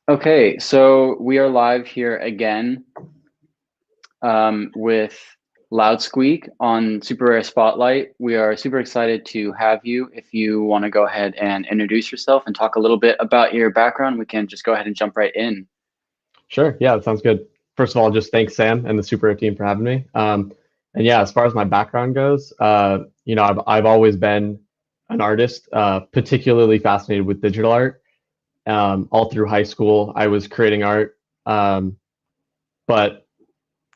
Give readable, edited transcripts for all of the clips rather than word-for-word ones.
Okay, so we are live here again with Loudsqueak on SuperRare Spotlight. We are super excited to have you. If you want to go ahead and introduce yourself and talk a little bit about your background, we can just go ahead and jump right in. Sure. Yeah, that sounds good. First of all, just thanks Sam and the Super team for having me. And yeah, as far as my background goes, I've always been an artist, particularly fascinated with digital art. All through high school, I was creating art, but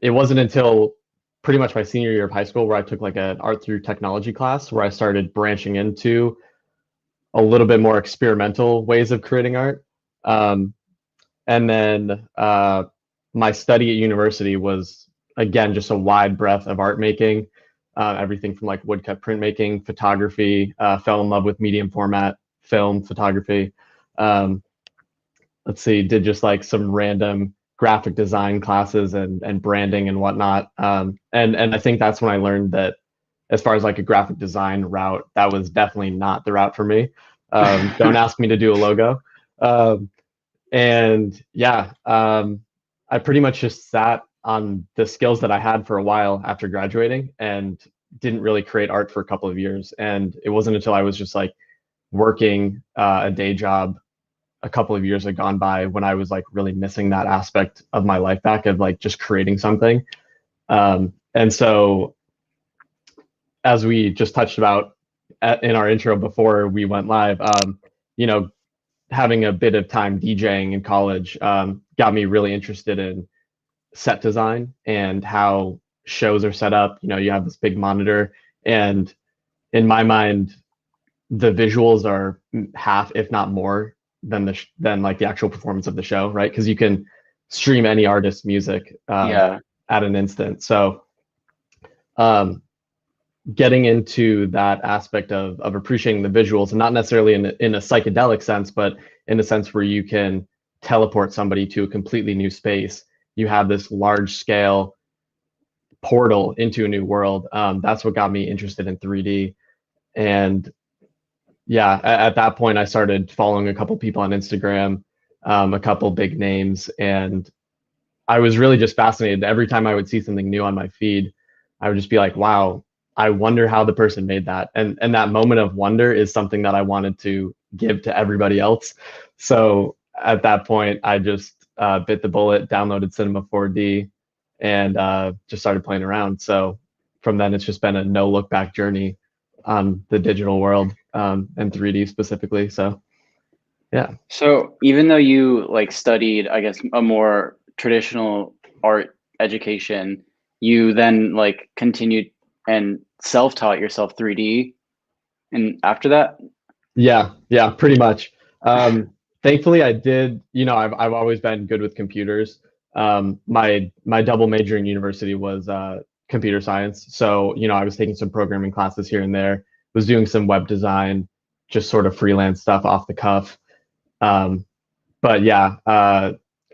it wasn't until pretty much my senior year of high school where I took like an art through technology class where I started branching into a little bit more experimental ways of creating art. Um, And then my study at university was, again, just a wide breadth of art making, everything from like woodcut printmaking, photography, fell in love with medium format film photography. Um, let's see, did just like some random graphic design classes and branding and whatnot. And I think that's when I learned that as far as like a graphic design route, that was definitely not the route for me. Don't ask me to do a logo. Um, and yeah, I pretty much just sat on the skills that I had for a while after graduating and didn't really create art for a couple of years. And it wasn't until I was just like working a day job a couple of years had gone by when I was like really missing that aspect of my life back of like just creating something. And so, as we just touched about in our intro before we went live, you know, having a bit of time DJing in college got me really interested in set design and how shows are set up. You know, you have this big monitor, and in my mind, the visuals are half, if not more, than than like the actual performance of the show, right? Because you can stream any artist's music Yeah. at an instant. So um, getting into that aspect of appreciating the visuals, and not necessarily in a psychedelic sense, but in a sense where you can teleport somebody to a completely new space. You have this large scale portal into a new world. That's what got me interested in 3D. And yeah, at that point, I started following a couple people on Instagram, a couple big names, and I was really just fascinated. Every time I would see something new on my feed, I would just be like, wow, I wonder how the person made that. And that moment of wonder is something that I wanted to give to everybody else. So at that point, I just bit the bullet, downloaded Cinema 4D, and just started playing around. So from then, it's just been a no look back journey on the digital world and 3D specifically. So yeah. So even though you like studied, I guess, a more traditional art education, you then like continued and self-taught yourself 3D and after that? Yeah, pretty much. Thankfully, I did. You know, I've always been good with computers. My double major in university was computer science, so you know, I was taking some programming classes here and there. Was doing some web design, just sort of freelance stuff off the cuff. Um, but yeah,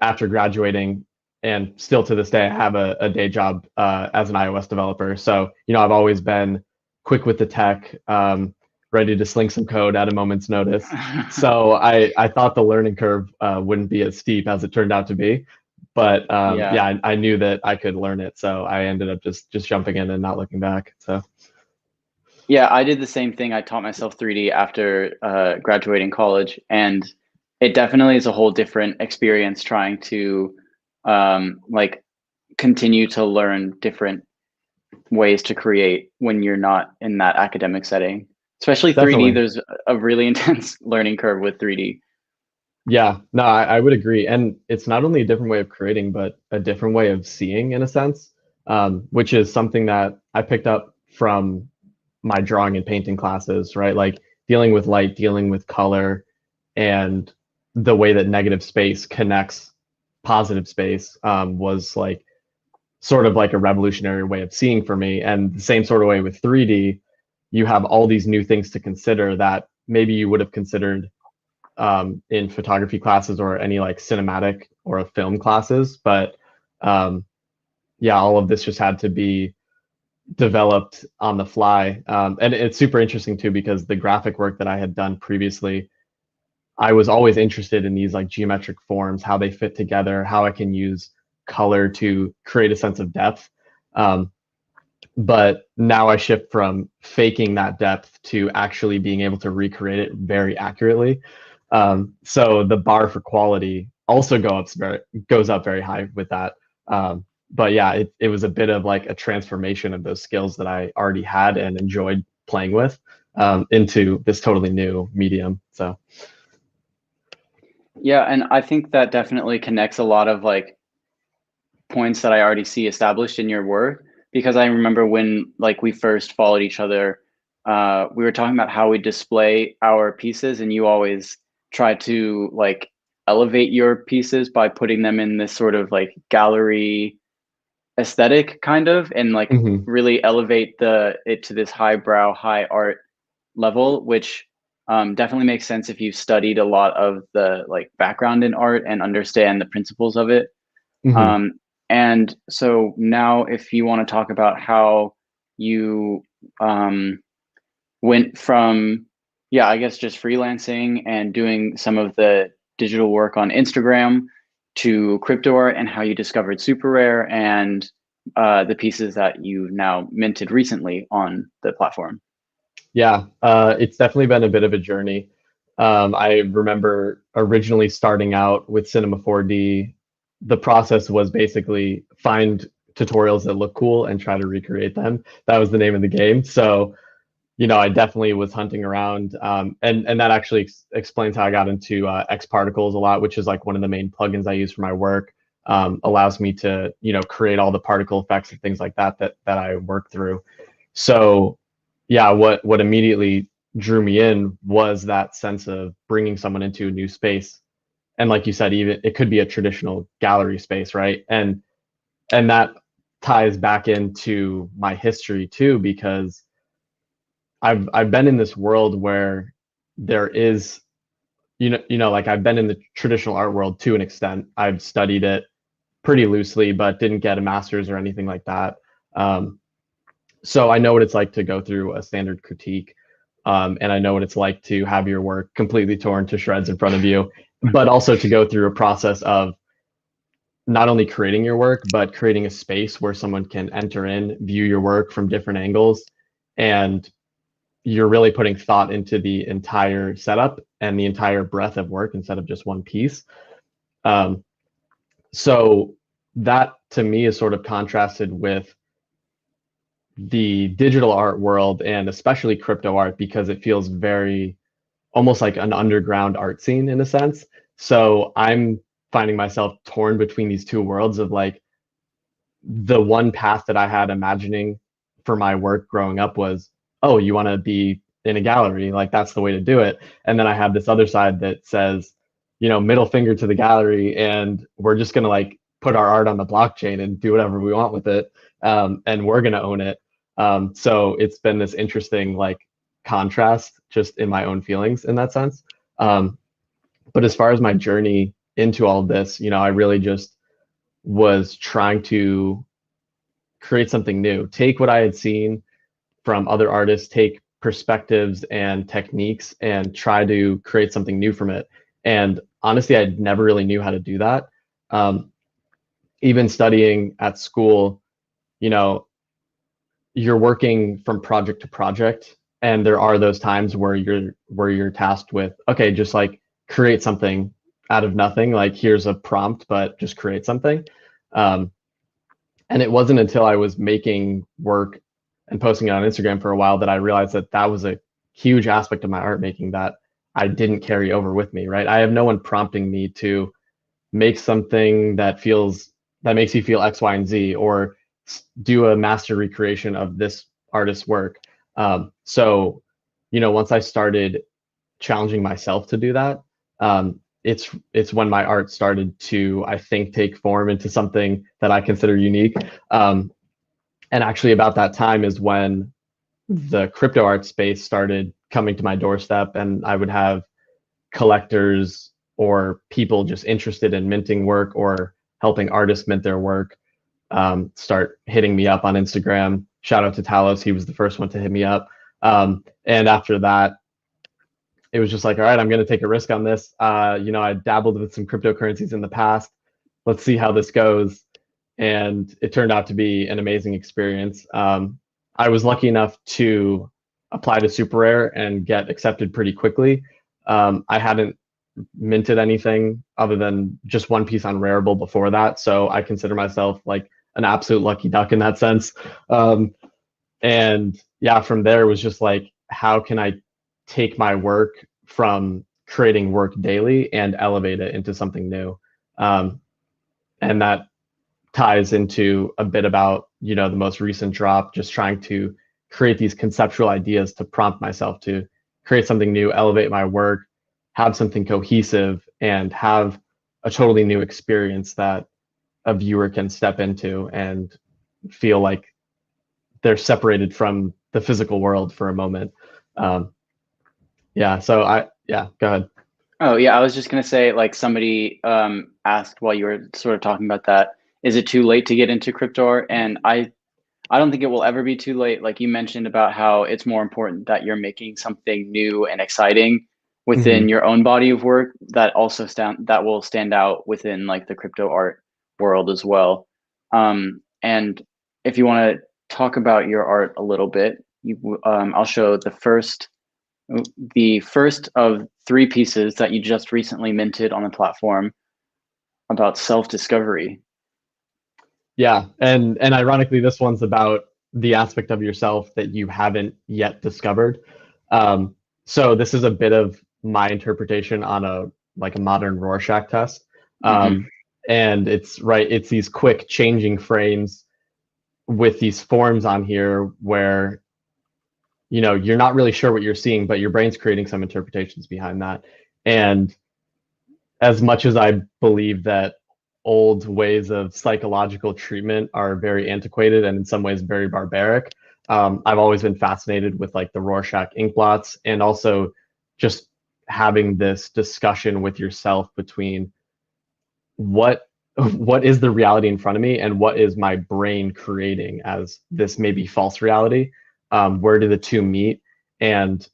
after graduating, and still to this day, I have a day job as an iOS developer. So you know, I've always been quick with the tech, ready to sling some code at a moment's notice. So I thought the learning curve wouldn't be as steep as it turned out to be. But Yeah. yeah, I knew that I could learn it, so I ended up just jumping in and not looking back. So Yeah, I did the same thing. I taught myself 3D after graduating college, and it definitely is a whole different experience trying to like continue to learn different ways to create when you're not in that academic setting. Especially 3D, definitely. there's a really intense learning curve with 3D. Yeah, no, I would agree. And it's not only a different way of creating, but a different way of seeing in a sense, which is something that I picked up from my drawing and painting classes, right? Like dealing with light, dealing with color, and the way that negative space connects positive space was like sort of like a revolutionary way of seeing for me. And the same sort of way with 3D, you have all these new things to consider that maybe you would have considered in photography classes or any like cinematic or film classes. But um, yeah, all of this just had to be developed on the fly. And it's super interesting too because the graphic work that I had done previously, I was always interested in these like geometric forms, how they fit together, how I can use color to create a sense of depth. Um, but now I shift from faking that depth to actually being able to recreate it very accurately. So the bar for quality also goes up very high with that. But yeah, it was a bit of like a transformation of those skills that I already had and enjoyed playing with into this totally new medium. So Yeah, and I think that definitely connects a lot of like points that I already see established in your work, because I remember when like we first followed each other, we were talking about how we display our pieces, and you always try to like elevate your pieces by putting them in this sort of like gallery aesthetic kind of, and like mhm. really elevate the it to this highbrow, high art level, which definitely makes sense if you've studied a lot of the like background in art and understand the principles of it. Mhm. um, and so now, if you want to talk about how you um, went from, yeah, I guess just freelancing and doing some of the digital work on Instagram to crypto art, and how you discovered SuperRare and the pieces that you now minted recently on the platform. Yeah, it's definitely been a bit of a journey. I remember originally starting out with Cinema 4D. The process was basically find tutorials that look cool and try to recreate them. That was the name of the game. So, I definitely was hunting around, and that actually explains how I got into X Particles a lot, which is like one of the main plugins I use for my work. Allows me to, create all the particle effects and things like that I work through. So yeah, what immediately drew me in was that sense of bringing someone into a new space. And like you said, even it could be a traditional gallery space, right? And that ties back into my history too, because I've been in this world where there is, like I've been in the traditional art world to an extent. I've studied it pretty loosely, but didn't get a master's or anything like that. Um, so I know what it's like to go through a standard critique, and I know what it's like to have your work completely torn to shreds in front of you, but also to go through a process of not only creating your work, but creating a space where someone can enter in, view your work from different angles, and you're really putting thought into the entire setup and the entire breadth of work instead of just one piece. Um, so that to me is sort of contrasted with the digital art world and especially crypto art, because it feels very almost like an underground art scene in a sense. So I'm finding myself torn between these two worlds of like the one path that I had imagining for my work growing up was, oh, you want to be in a gallery, like that's the way to do it. And then I have this other side that says, middle finger to the gallery, and we're just gonna like put our art on the blockchain and do whatever we want with it, and we're gonna own it. So it's been this interesting like contrast just in my own feelings in that sense. Um, but as far as my journey into all of this, I really just was trying to create something new, take what I had seen from other artists, take perspectives and techniques, and try to create something new from it. And honestly, I never really knew how to do that. Um, Even studying at school, you know, you're working from project to project, and there are those times where you're tasked with, okay, just like create something out of nothing. Like here's a prompt, but just create something. Um, And it wasn't until I was making work and posting it on Instagram for a while that I realized that that was a huge aspect of my art making that I didn't carry over with me, right? I have no one prompting me to make something that makes you feel X, Y, and Z, or do a master recreation of this artist's work. So, once I started challenging myself to do that, it's when my art started to, I think, take form into something that I consider unique. Um, and actually, about that time is when the crypto art space started coming to my doorstep, and I would have collectors or people just interested in minting work or helping artists mint their work start hitting me up on Instagram. Shout out to Talos, he was the first one to hit me up. And after that, it was just like, all right, I'm going to take a risk on this. I dabbled with some cryptocurrencies in the past. Let's see how this goes. And it turned out to be an amazing experience. I was lucky enough to apply to SuperRare and get accepted pretty quickly. I hadn't minted anything other than just one piece on Rarible before that, so I consider myself like an absolute lucky duck in that sense. And yeah, from there it was just like, how can I take my work from creating work daily and elevate it into something new? And that ties into a bit about, the most recent drop, just trying to create these conceptual ideas to prompt myself to create something new, elevate my work, have something cohesive, and have a totally new experience that a viewer can step into and feel like they're separated from the physical world for a moment. Um, yeah, so yeah, go ahead. Oh yeah, I was just gonna say, like, somebody asked while you were sort of talking about that, is it too late to get into crypto art? And I don't think it will ever be too late. Like you mentioned about how it's more important that you're making something new and exciting within Hmm. your own body of work that will stand out within like the crypto art world as well. And if you want to talk about your art a little bit, I'll show the first of three pieces that you just recently minted on the platform about self-discovery. Yeah, and ironically, this one's about the aspect of yourself that you haven't yet discovered. Um, so this is a bit of my interpretation on a modern Rorschach test. Hmm. Um, and it's these quick changing frames with these forms on here where you're not really sure what you're seeing, but your brain's creating some interpretations behind that. And as much as I believe that old ways of psychological treatment are very antiquated and in some ways very barbaric, I've always been fascinated with like the Rorschach ink blots, and also just having this discussion with yourself between what what is the reality in front of me and what is my brain creating as this maybe false reality. Where do the two meet? And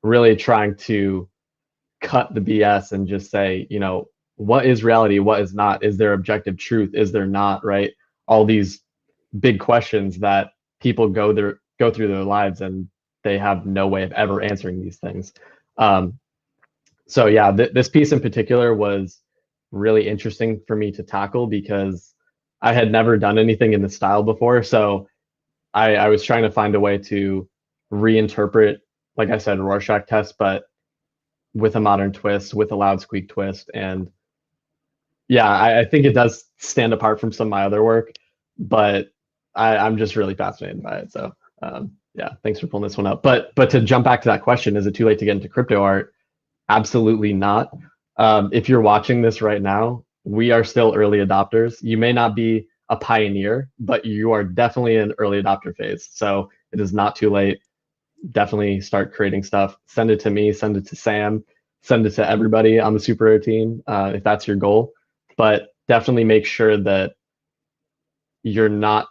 really trying to cut the BS and just say, what is reality? What is not? Is there objective truth? Is there not? Right? All these big questions that people go through their lives, and they have no way of ever answering these things. Um, so yeah, this piece in particular was really interesting for me to tackle because I had never done anything in the style before. So I was trying to find a way to reinterpret, like I said, Rorschach test, but with a modern twist, with a Loudsqueak twist. And yeah, I think it does stand apart from some of my other work, but I'm just really fascinated by it. So yeah, thanks for pulling this one up. But to jump back to that question, is it too late to get into crypto art? Absolutely not. If you're watching this right now, we are still early adopters. You may not be a pioneer, but you are definitely in early adopter phase. So it is not too late. Definitely start creating stuff. Send it to me, send it to Sam, send it to everybody on the SuperRare team if that's your goal. But definitely make sure that you're not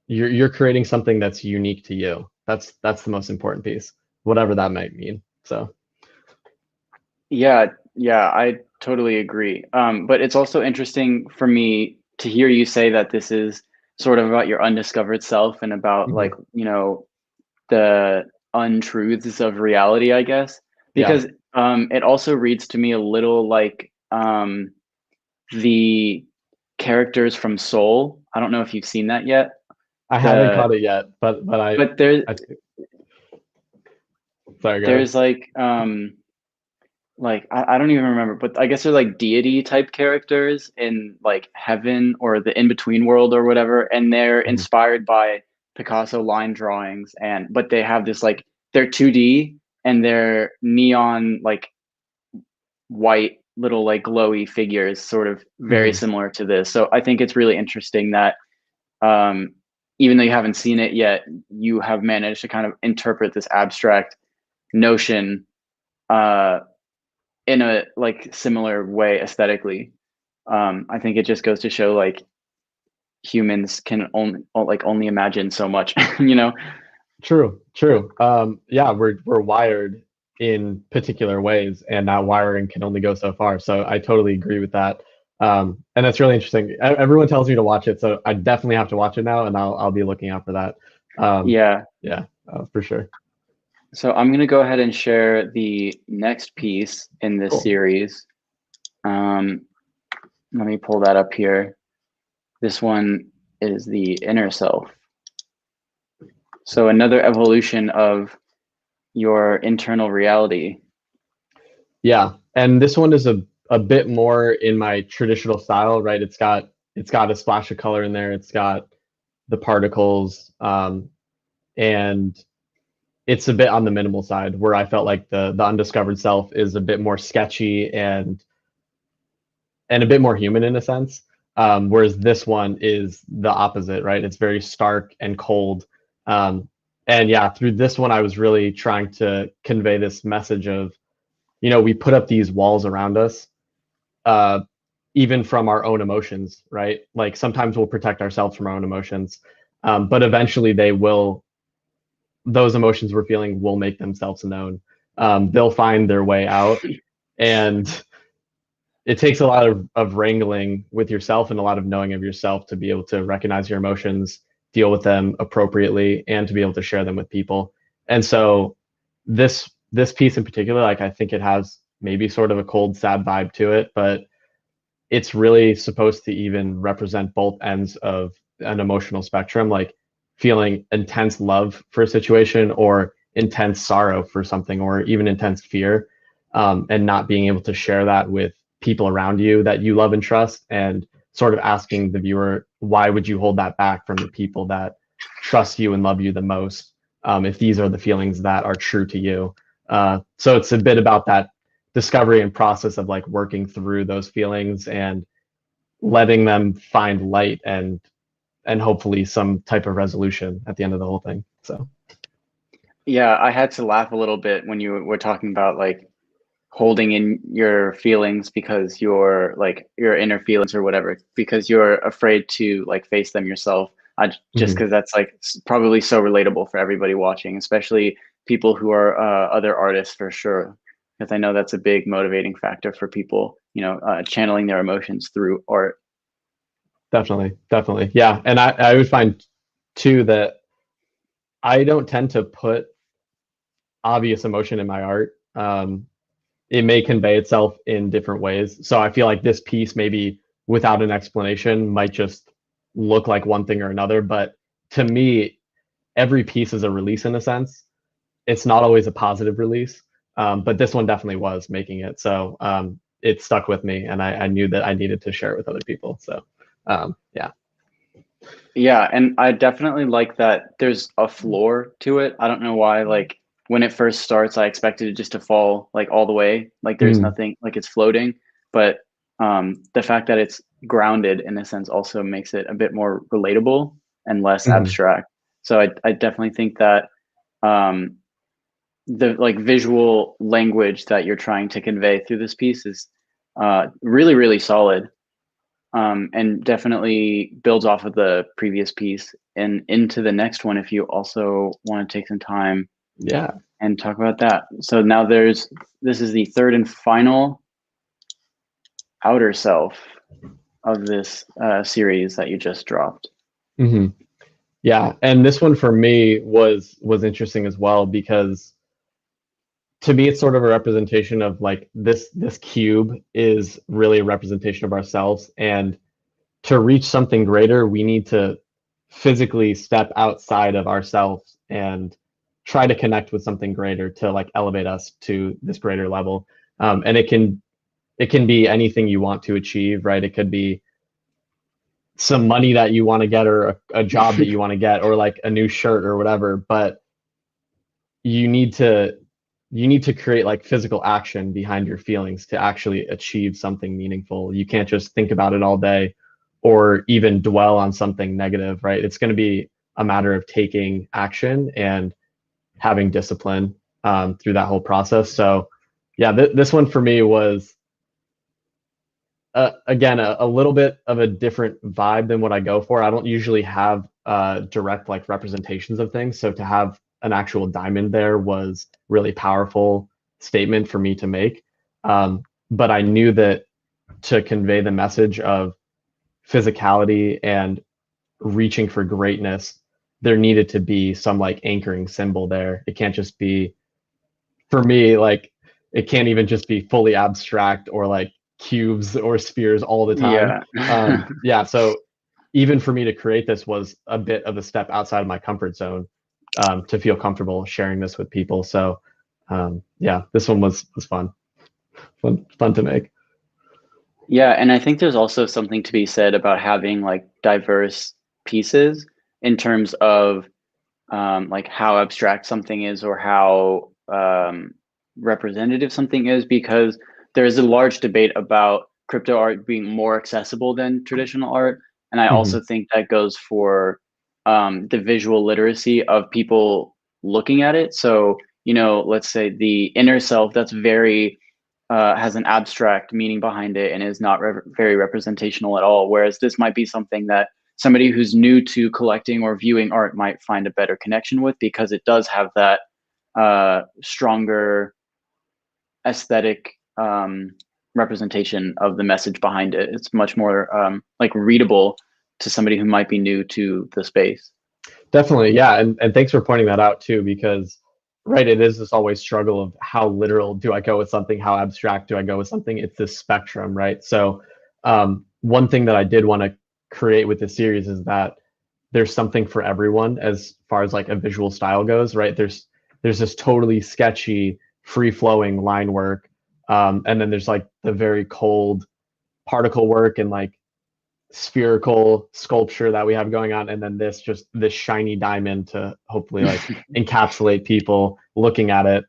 you're creating something that's unique to you. That's the most important piece, whatever that might mean. So Yeah, yeah, I totally agree. But it's also interesting for me to hear you say that this is sort of about your undiscovered self and about like, mhm. the untruths of reality, I guess, Yeah, because it also reads to me a little like the characters from Soul. I don't know if you've seen that yet. I haven't The caught it yet, but but I sorry, go ahead. there's like I don't even remember, but I guess they're like deity type characters in like heaven or the in between world or whatever, and they're Mhm. inspired by Picasso line drawings, and but they have this like they're 2D and they're neon like white little like glowy figures, sort of very Mhm. similar to this. So I think it's really interesting that um, even though you haven't seen it yet, you have managed to kind of interpret this abstract notion uh, in a like similar way aesthetically. I think it just goes to show like humans can only imagine so much, you know? True, true. Yeah, we're wired. in particular ways, and that wiring can only go so far. So I totally agree with that. And that's really interesting. Everyone tells me to watch it, so I definitely have to watch it now, and I'll be looking out for that. Yeah. Yeah, for sure. So I'm going to go ahead and share the next piece in this Cool. series. Let me pull that up here. This one is the inner self. So another evolution of your internal reality. Yeah, and this one is a bit more in my traditional style, right? It's got a splash of color in there. It's got the particles, and it's a bit on the minimal side, where I felt like the undiscovered self is a bit more sketchy and a bit more human in a sense. Whereas this one is the opposite, right? It's very stark and cold. And yeah, through this one, I was really trying to convey this message of, we put up these walls around us, uh, even from our own emotions, right? Like sometimes we'll protect ourselves from our own emotions, but eventually those emotions we're feeling will make themselves known. They'll find their way out. And it takes a lot of wrangling with yourself and a lot of knowing of yourself to be able to recognize your emotions, deal with them appropriately, and to be able to share them with people. And so this piece in particular, like I think it has maybe sort of a cold, sad vibe to it, but it's really supposed to even represent both ends of an emotional spectrum, like feeling intense love for a situation or intense sorrow for something or even intense fear, and not being able to share that with people around you that you love and trust, and sort of asking the viewer, why would you hold that back from the people that trust you and love you the most, if these are the feelings that are true to you. So it's a bit about that discovery and process of like working through those feelings and letting them find light and hopefully some type of resolution at the end of the whole thing. So Yeah, I had to laugh a little bit when you were talking about like holding in your feelings because you're like your inner feelings or whatever, because you're afraid to like face them yourself. Just because that's like probably so relatable for everybody watching, especially people who are other artists for sure. Because I know that's a big motivating factor for people, channeling their emotions through art. definitely. Yeah. And I would find too that I don't tend to put obvious emotion in my art. It may convey itself in different ways. So I feel like this piece, maybe without an explanation, might just look like one thing or another. But to me, every piece is a release in a sense. It's not always a positive release, but this one definitely was making it. So it stuck with me, and I knew that I needed to share it with other people. So yeah. Yeah, and I definitely like that there's a floor to it. I don't know why, like when it first starts, I expected it just to fall like all the way, like there's Mm, nothing, like it's floating. But the fact that it's grounded in a sense also makes it a bit more relatable and less mhm. abstract. So I definitely think that um, the like visual language that you're trying to convey through this piece is really, really solid, and definitely builds off of the previous piece and into the next one if you also want to take some time Yeah. and talk about that. So now this is the third and final outer self of this series that you just dropped. Hmm. Yeah. And this one for me was interesting as well because to me it's sort of a representation of like this cube is really a representation of ourselves, and to reach something greater we need to physically step outside of ourselves and try to connect with something greater to like elevate us to this greater level. And it can be anything you want to achieve, right? It could be some money that you want to get, or a job that you want to get, or like a new shirt or whatever. But you need to you need to create like physical action behind your feelings to actually achieve something meaningful. You can't just think about it all day or even dwell on something negative, right? It's going to be a matter of taking action and having discipline, through that whole process. So yeah, this one for me was, again, a little bit of a different vibe than what I go for. I don't usually have direct like representations of things, so to have an actual diamond there was really powerful. statement for me to make. But I knew that to convey the message of physicality and reaching for greatness, there needed to be some like anchoring symbol there. It can't just be, for me, like it can't even just be fully abstract or like cubes or spheres all the time. Yeah. Yeah, so even for me to create this was a bit of a step outside of my comfort zone, to feel comfortable sharing this with people. So yeah, this one was fun to make. Yeah, and I think there's also something to be said about having like diverse pieces in terms of like how abstract something is or how representative something is, because there is a large debate about crypto art being more accessible than traditional art. And I Hmm. also think that goes for the visual literacy of people looking at it. So, let's say the inner self that's very has an abstract meaning behind it and is not very representational at all. Whereas this might be something that somebody who's new to collecting or viewing art might find a better connection with, because it does have that stronger aesthetic representation of the message behind it. It's much more like readable to somebody who might be new to the space. Definitely, yeah, and thanks for pointing that out too, because right, it is this always struggle of how literal do I go with something, how abstract do I go with something? It's this spectrum, right? So, one thing that I did want to create with this series is that there's something for everyone as far as like a visual style goes, right? There's this totally sketchy, free flowing line work, and then there's like the very cold particle work and like spherical sculpture that we have going on, and then this shiny diamond to hopefully like encapsulate people looking at it.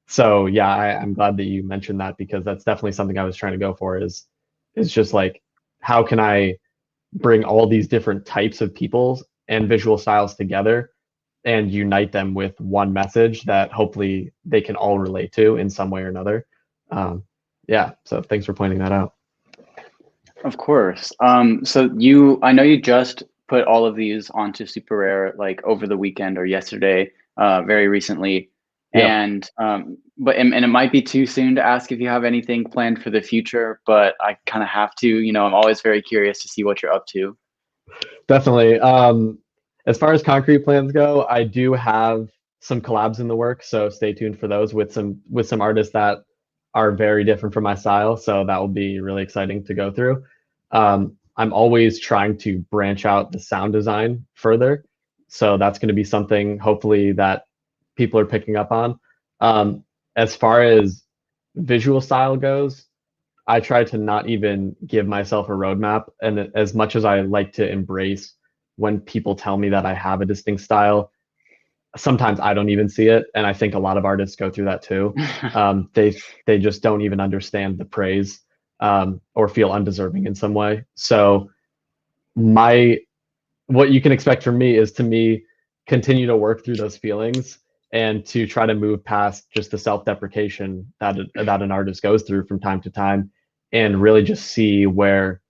So yeah, I'm glad that you mentioned that, because that's definitely something I was trying to go for, is just like how can I bring all these different types of peoples and visual styles together and unite them with one message that hopefully they can all relate to in some way or another. Yeah, so thanks for pointing that out. Of course. So I know you just put all of these onto SuperRare like over the weekend or yesterday, very recently. Yep. And it might be too soon to ask if you have anything planned for the future, but I kind of have to. I'm always very curious to see what you're up to. Definitely. As far as concrete plans go, I do have some collabs in the works, so stay tuned for those with some artists that are very different from my style. So that will be really exciting to go through. I'm always trying to branch out the sound design further, so that's going to be something hopefully that people are picking up on. As far as visual style goes, I try to not even give myself a roadmap. And as much as I like to embrace when people tell me that I have a distinct style, sometimes I don't even see it. And I think a lot of artists go through that too. They just don't even understand the praise, or feel undeserving in some way. So my what you can expect from me is to me continue to work through those feelings and to try to move past just the self-deprecation that an artist goes through from time to time, and really just see where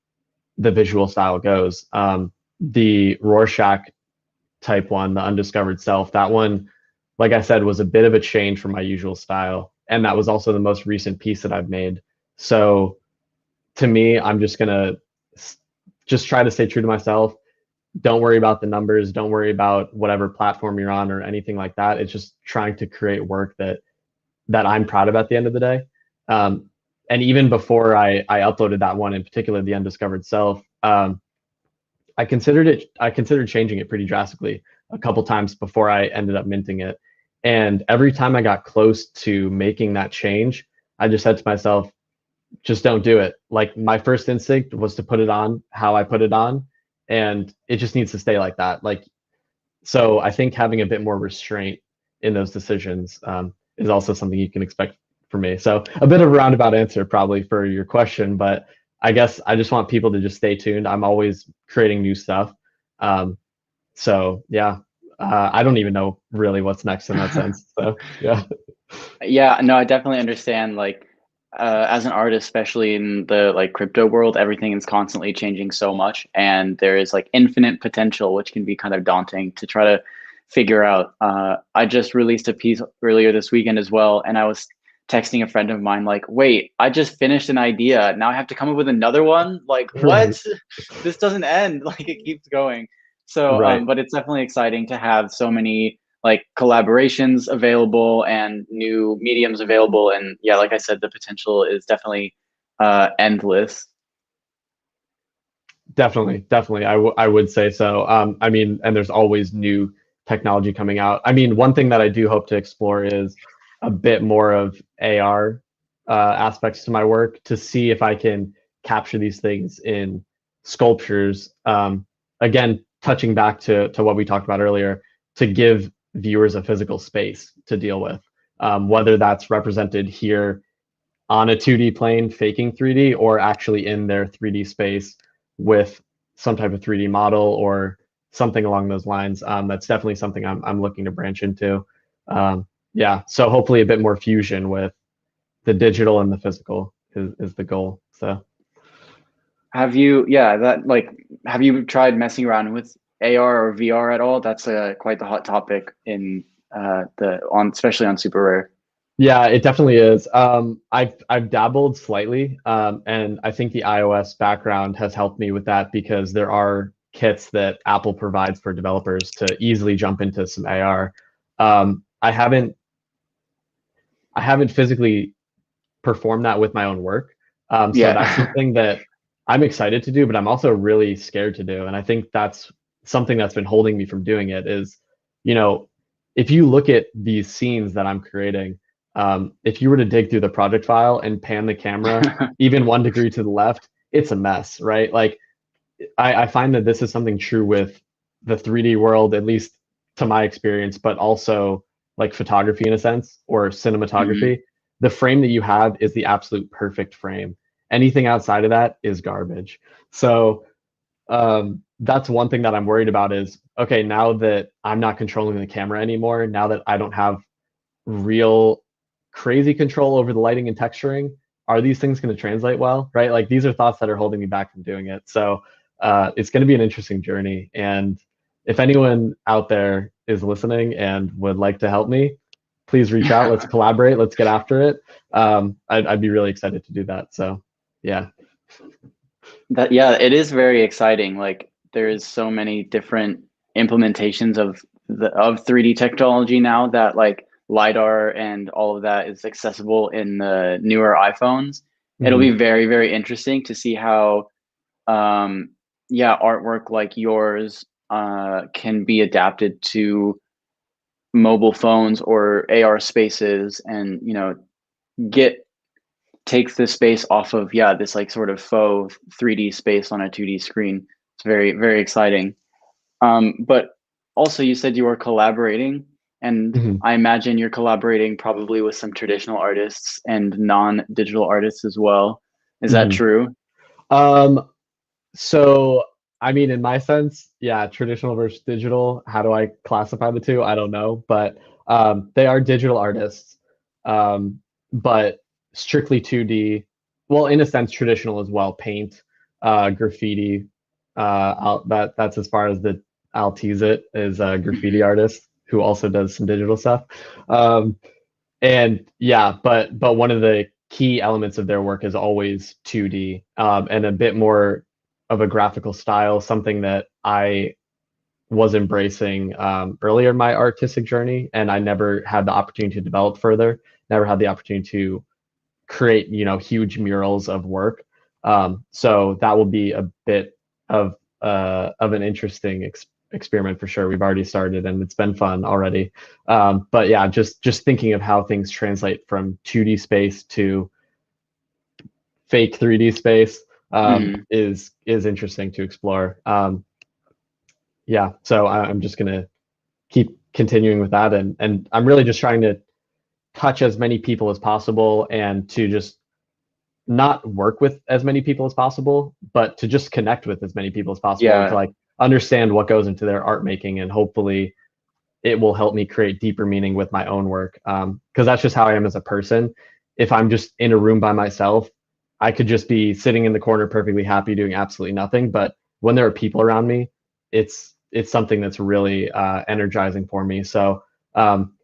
the visual style goes. The Rorschach type one, the Undiscovered Self, that one, like I said, was a bit of a change from my usual style, and that was also the most recent piece that I've made. So to me, I'm just gonna just try to stay true to myself. Don't worry about the numbers, don't worry about whatever platform you're on or anything like that. It's just trying to create work that I'm proud of at the end of the day. And even before I uploaded that one in particular, the Undiscovered Self, I considered changing it pretty drastically a couple times before I ended up minting it. And every time I got close to making that change, I just said to myself, just don't do it. Like my first instinct was to put it on how I put it on, and it just needs to stay like that. Like, so I think having a bit more restraint in those decisions, is also something you can expect from me. So a bit of a roundabout answer probably for your question, but I guess I just want people to just stay tuned. I'm always creating new stuff. So yeah, I don't even know really what's next in that sense. So yeah. Yeah, no, I definitely understand. Like, as an artist, especially in the like crypto world, everything is constantly changing so much, and there is like infinite potential, which can be kind of daunting to try to figure out. I just released a piece earlier this weekend as well, and I was texting a friend of mine like, wait, I just finished an idea. Now I have to come up with another one. Like, Right. what? This doesn't end. Like it keeps going. So, Right. but it's definitely exciting to have so many like collaborations available and new mediums available. And yeah, like I said, the potential is definitely endless. Definitely. I would say so. I mean, and there's always new technology coming out. I mean, one thing that I do hope to explore is a bit more of AR aspects to my work to see if I can capture these things in sculptures. Again, touching back to what we talked about earlier, to give viewers a physical space to deal with, whether that's represented here on a 2D plane faking 3D or actually in their 3D space with some type of 3D model or something along those lines. That's definitely something I'm looking to branch into. Yeah, so hopefully a bit more fusion with the digital and the physical is the goal. So Have you, yeah, that like, have you tried messing around with AR or VR at all? That's quite the hot topic in especially on Super Rare. yeah, it definitely is. I've dabbled slightly, and I think the iOS background has helped me with that because there are kits that Apple provides for developers to easily jump into some AR. I haven't physically performed that with my own work, so that's Yeah. something that I'm excited to do, but I'm also really scared to do, and I think that's something that's been holding me from doing it. Is, you know, if you look at these scenes that I'm creating, if you were to dig through the project file and pan the camera even 1 degree to the left, it's a mess, right? Like I find that this is something true with the 3D world, at least to my experience, but also like photography in a sense or Mhm. cinematography. The frame that you have is the absolute perfect frame. Anything outside of that is garbage. So that's one thing that I'm worried about is okay, now that I'm not controlling the camera anymore, now that I don't have real crazy control over the lighting and texturing, are these things going to translate well, right? Like these are thoughts that are holding me back from doing it. So it's going to be an interesting journey. And if anyone out there is listening and would like to help me, please reach out. Let's collaborate. Let's get after it. I'd be really excited to do that. So yeah. That, yeah, it is very exciting. Like there's so many different implementations of 3D technology now that like LiDAR and all of that is accessible in the newer iPhones. It'll be Mhm. very, very interesting to see how um yeah, artwork like yours can be adapted to mobile phones or AR spaces and get takes the space off of yeah this like sort of faux 3D space on a 2D screen. It's very very exciting. But also you said you were collaborating, and Mhm. I imagine you're collaborating probably with some traditional artists and non-digital artists as well. Is that Mhm. true? Um, So, I mean, in my sense, yeah, traditional versus digital. How do I classify the two? I don't know, but they are digital artists, um, but strictly 2D. Well, in a sense, traditional as well. Paint, graffiti. That's as far as I'll tease it is a graffiti Hmm. artist who also does some digital stuff. Um, and yeah, but one of the key elements of their work is always 2D, and a bit more of a graphical style, something that I was embracing earlier in my artistic journey, and I never had the opportunity to develop further. Never had the opportunity to create, huge murals of work. So that will be a bit of an interesting experiment for sure. We've already started, and it's been fun already. But yeah, just thinking of how things translate from 2D space to fake 3D space Hmm. is interesting to explore. Yeah, so I'm just gonna keep continuing with that, and I'm really just trying to touch as many people as possible and to just not work with as many people as possible, but to just connect with as many people as possible and to Yeah. like understand what goes into their art making, and hopefully it will help me create deeper meaning with my own work. Because that's just how I am as a person. If I'm just in a room by myself, I could just be sitting in the corner perfectly happy doing absolutely nothing. But when there are people around me, it's something that's really energizing for me. So um,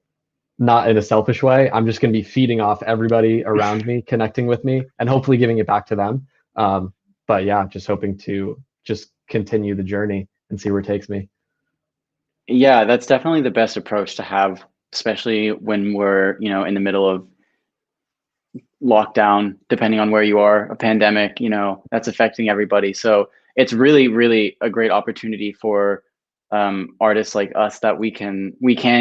not in a selfish way. I'm just going to be feeding off everybody around me, connecting with me, and hopefully giving it back to them. But yeah, just hoping to just continue the journey and see where it takes me. Yeah, that's definitely the best approach to have, especially when we're, in the middle of lockdown, depending on where you are, a pandemic, that's affecting everybody. So it's really, really a great opportunity for artists like us that we can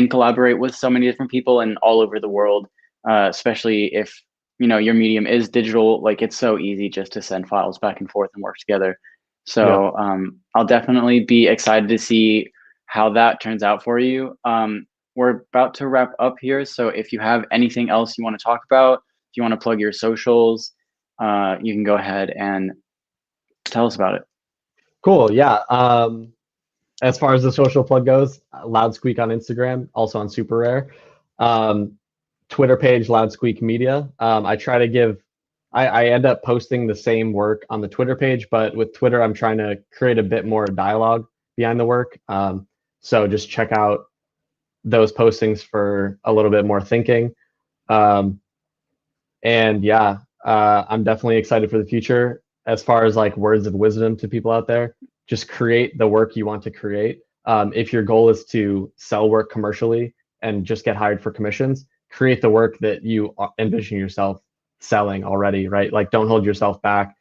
collaborate with so many different people and all over the world, especially if your medium is digital. Like it's so easy just to send files back and forth and work together. Yeah. So I'll definitely be excited to see how that turns out for you. We're about to wrap up here, so if you have anything else you want to talk about, if you want to plug your socials, you can go ahead and tell us about it. Cool. Yeah. As far as the social plug goes, Loudsqueak on Instagram, also on SuperRare. Um, Twitter page, Loudsqueak Media. I try to give, I end up posting the same work on the Twitter page, but with Twitter, I'm trying to create a bit more dialogue behind the work. So just check out those postings for a little bit more thinking. Um, and yeah, I'm definitely excited for the future. As far as like words of wisdom to people out there, just create the work you want to create. If your goal is to sell work commercially and just get hired for commissions, create the work that you envision yourself selling already, right? Like don't hold yourself back.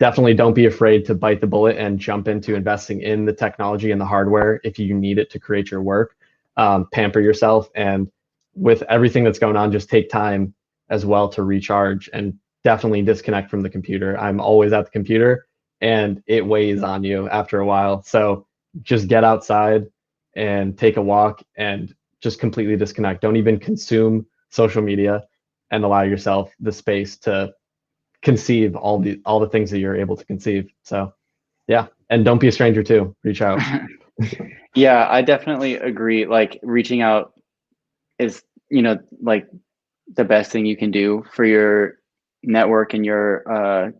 Definitely don't be afraid to bite the bullet and jump into investing in the technology and the hardware if you need it to create your work. Pamper yourself, and with everything that's going on, just take time as well to recharge and definitely disconnect from the computer. I'm always at the computer and it weighs on you after a while. So just get outside and take a walk and just completely disconnect. Don't even consume social media and allow yourself the space to conceive all the things that you're able to conceive. So yeah, and don't be a stranger too. Reach out. Yeah, I definitely agree. Like reaching out is, like the best thing you can do for your network and your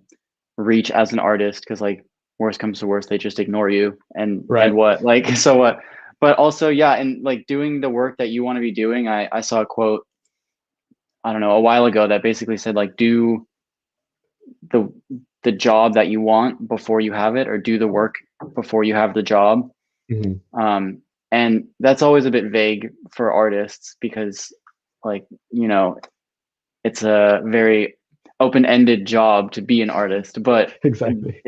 reach as an artist. Because like worst comes to worst, they just ignore you and Right. what like so what. But also, yeah, and like doing the work that you want to be doing. I saw a quote, I don't know, a while ago that basically said like do the the job that you want before you have it, or do the work before you have the job. Mhm. um and that's always a bit vague for artists because like it's a very open-ended job to be an artist, but Exactly.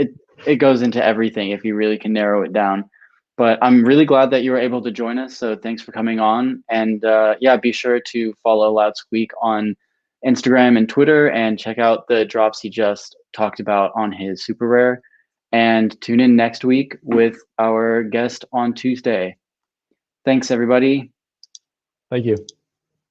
it goes into everything if you really can narrow it down. But I'm really glad that you were able to join us, so thanks for coming on. And yeah, be sure to follow Loudsqueak on Instagram and Twitter, and check out the drops he just talked about on his SuperRare, and tune in next week with our guest on Tuesday. Thanks everybody. Thank you.